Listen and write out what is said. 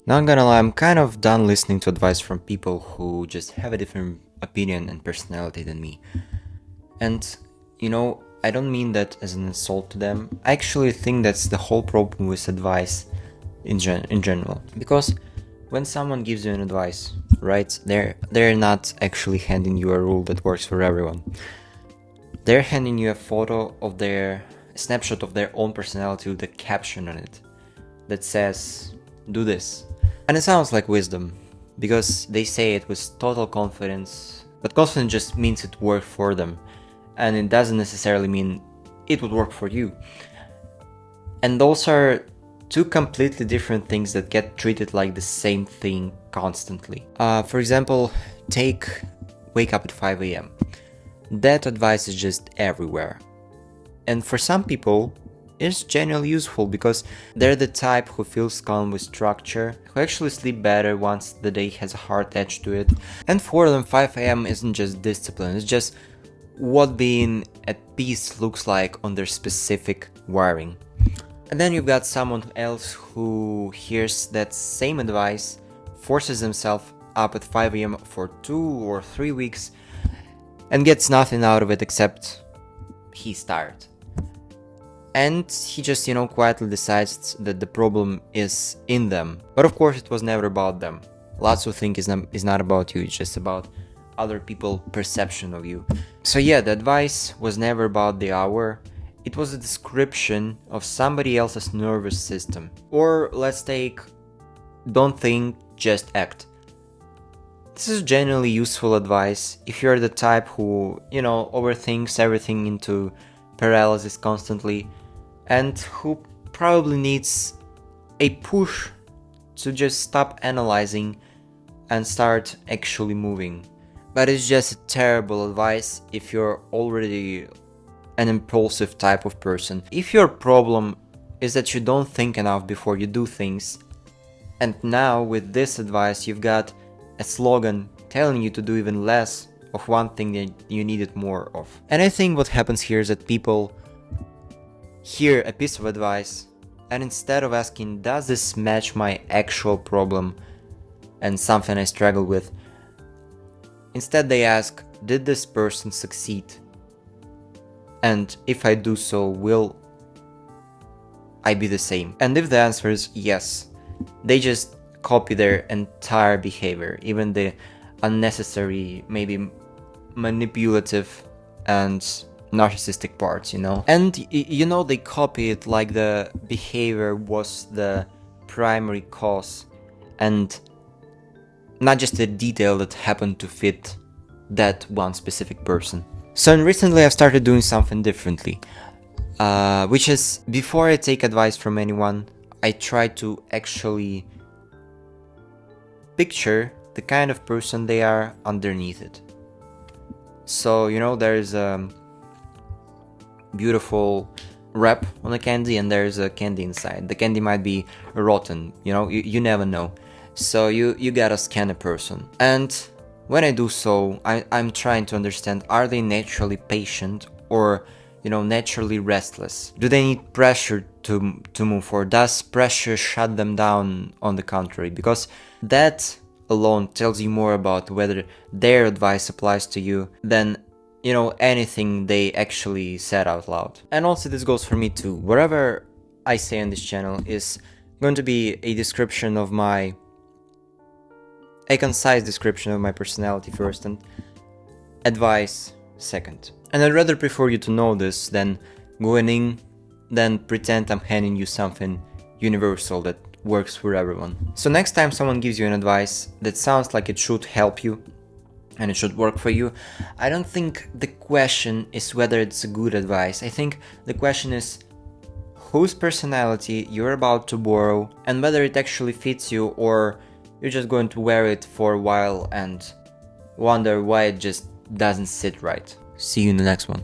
Not gonna lie, I'm kind of done listening to advice from people who just have a different opinion and personality than me. And, I don't mean that as an insult to them. I actually think that's the whole problem with advice in general. Because when someone gives you an advice, right, they're not actually handing you a rule that works for everyone. They're handing you a photo of a snapshot of their own personality with a caption on it that says, do this. And it sounds like wisdom, because they say it with total confidence, but confidence just means it worked for them, and it doesn't necessarily mean it would work for you. And those are two completely different things that get treated like the same thing constantly. For example, take wake up at 5 a.m. That advice is just everywhere. And for some people, it's genuinely useful because they're the type who feels calm with structure, who actually sleep better once the day has a hard edge to it. And for them, 5 am isn't just discipline, it's just what being at peace looks like on their specific wiring. And then you've got someone else who hears that same advice, forces himself up at 5 am for 2 or 3 weeks, and gets nothing out of it except he's tired. And he just, quietly decides that the problem is in them. But of course, it was never about them. Lots of things is not about you, it's just about other people's perception of you. So yeah, the advice was never about the hour. It was a description of somebody else's nervous system. Or let's take, don't think, just act. This is genuinely useful advice if you're the type who, overthinks everything into paralysis constantly, and who probably needs a push to just stop analyzing and start actually moving. But it's just terrible advice if you're already an impulsive type of person. If your problem is that you don't think enough before you do things, and now with this advice you've got a slogan telling you to do even less of one thing that you needed more of. And I think what happens here is that people hear a piece of advice, and instead of asking, does this match my actual problem and something I struggle with, instead they ask, did this person succeed? And if I do so, will I be the same? And if the answer is yes, they just copy their entire behavior, even the unnecessary, maybe manipulative and narcissistic parts, And they copy it like the behavior was the primary cause and not just a detail that happened to fit that one specific person. So recently I've started doing something differently, which is, before I take advice from anyone, I try to actually picture the kind of person they are underneath it. So, there's a beautiful wrap on the candy and there's a candy inside. The candy might be rotten, you never know. So you gotta scan a person. And when I do so, I'm trying to understand, are they naturally patient or, naturally restless? Do they need pressure to move forward? Does pressure shut them down, on the contrary? Because that alone tells you more about whether their advice applies to you than anything they actually said out loud. And also this goes for me too. Whatever I say on this channel is going to be a concise description of my personality first and advice second. And I'd rather prefer you to know this than pretend I'm handing you something universal that works for everyone. So next time someone gives you an advice that sounds like it should help you and it should work for you, I don't think the question is whether it's a good advice. I think the question is whose personality you're about to borrow and whether it actually fits you, or you're just going to wear it for a while and wonder why it just doesn't sit right. See you in the next one.